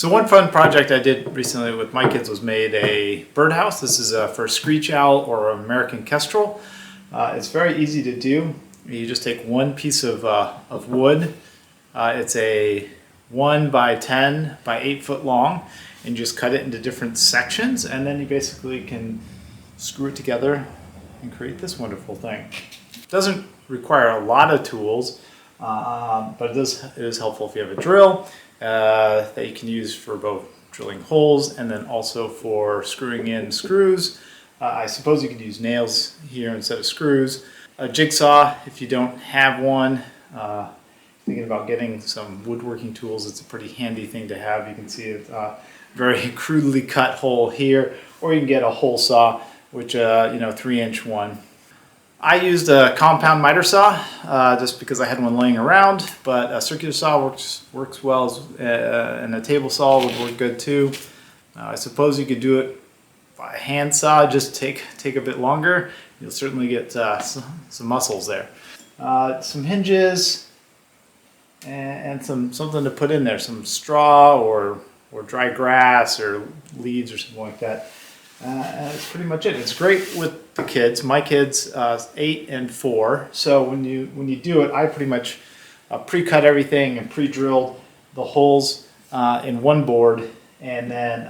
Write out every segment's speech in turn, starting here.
So one fun project I did recently with my kids was made a birdhouse. This is for a screech owl or American kestrel. It's very easy to do. You just take one piece of wood. It's a 1 by 10 by 8 foot long, and you just cut it into different sections, and then you basically can screw it together and create this wonderful thing. It doesn't require a lot of tools, but it is helpful if you have a drill that you can use for both drilling holes and then also for screwing in screws. I suppose you could use nails here instead of screws. A jigsaw, if you don't have one. Thinking about getting some woodworking tools, it's a pretty handy thing to have. You can see it very crudely cut hole here, or you can get a hole saw, which 3-inch one. I used a compound miter saw just because I had one laying around, but a circular saw works well, and a table saw would work good too. I suppose you could do it by hand saw, just take a bit longer. You'll certainly get some muscles there. Some hinges and something to put in there, some straw or dry grass or leaves or something like that. That's pretty much it. It's great with the kids. My kids, 8 and 4. So when you do it, I pretty much pre-cut everything and pre-drilled the holes in one board, and then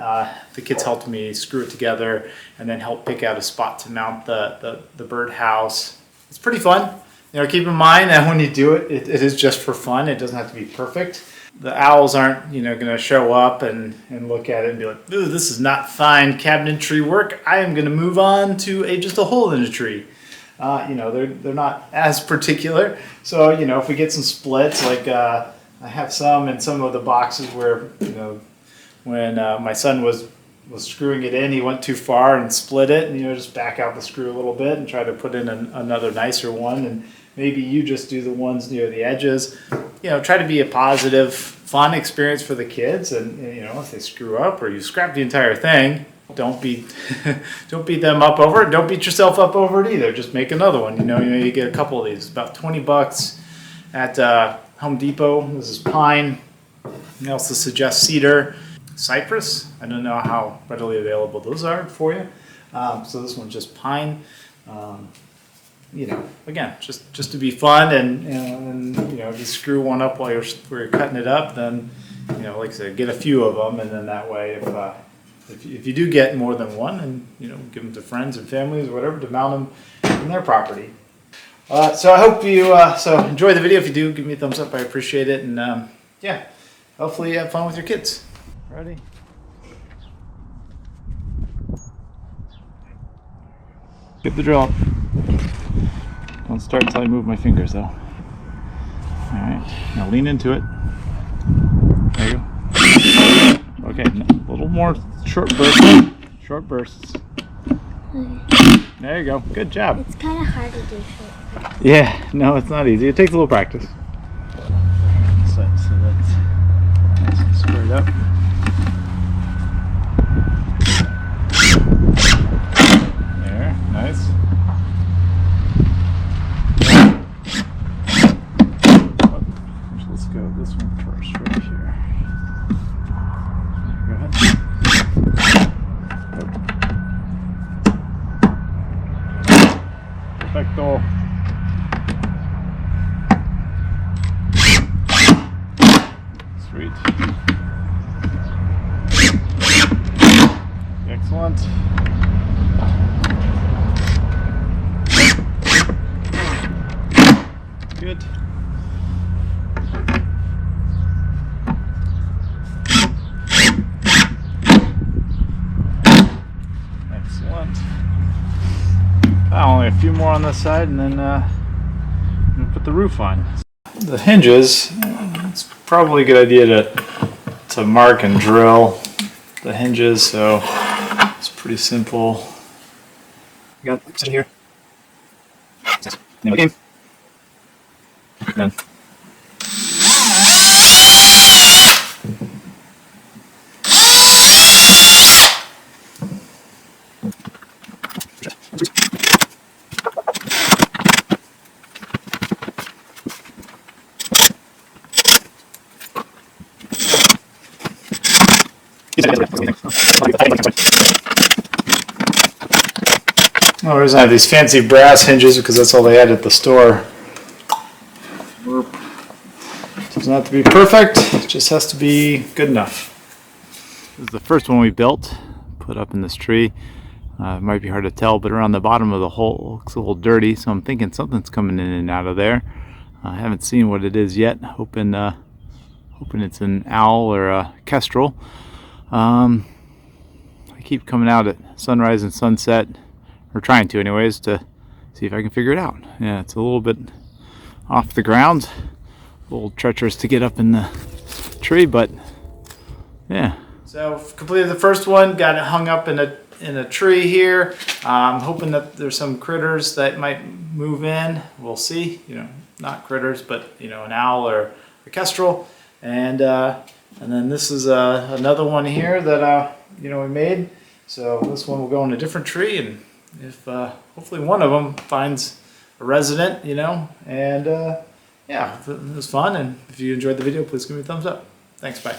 the kids helped me screw it together and then help pick out a spot to mount the birdhouse. It's pretty fun. Keep in mind that when you do it, it is just for fun. It doesn't have to be perfect. The owls aren't, going to show up and look at it and be like, "Ooh, this is not fine cabinetry work. I am going to move on to just a hole in a tree." They're not as particular. So, if we get some splits, like I have some in some of the boxes where, when my son was screwing it in, he went too far and split it, and just back out the screw a little bit and try to put in another nicer one. And maybe you just do the ones near the edges. Try to be a positive, fun experience for the kids. And if they screw up or you scrap the entire thing, don't beat them up over it. Don't beat yourself up over it either. Just make another one. You get a couple of these. About $20 at Home Depot. This is pine. I also suggest cedar, cypress. I don't know how readily available those are for you. So this one's just pine. Again, just to be fun, and if you screw one up while you're cutting it up, then like I said, get a few of them, and then that way, if you do get more than one, and give them to friends and families or whatever to mount them in their property. So I hope you enjoy the video. If you do, give me a thumbs up. I appreciate it, and hopefully you have fun with your kids. Ready? Get the drill. Don't start until I move my fingers, though. Alright, now lean into it. There you go. Okay, a little more short bursts. Short bursts. There you go. Good job. It's kind of hard to do short bursts. Yeah, no, it's not easy. It takes a little practice. So that's nice and squared up. There, nice. Let's go this one first, right here. Go ahead. Perfecto. Sweet. Excellent. Good. Excellent. Only a few more on this side, and then I'm gonna put the roof on. The hinges, it's probably a good idea to mark and drill the hinges, so it's pretty simple. You got it here. Name of the game. Done. Oh, the reason I have these fancy brass hinges because that's all they had at the store. Doesn't have to be perfect, it just has to be good enough. This is the first one we built, put up in this tree. It might be hard to tell, but around the bottom of the hole looks a little dirty, so I'm thinking something's coming in and out of there. I haven't seen what it is yet, hoping it's an owl or a kestrel. I keep coming out at sunrise and sunset, or trying to anyways, to see if I can figure it out. Yeah, it's a little bit off the ground, a little treacherous to get up in the tree, but yeah. So completed the first one, got it hung up in a tree here. I'm hoping that there's some critters that might move in. We'll see, not critters, but an owl or a kestrel. And then this is another one here that we made. So this one will go in a different tree, and if hopefully one of them finds a resident, and yeah, it was fun. And if you enjoyed the video, please give me a thumbs up. Thanks, bye.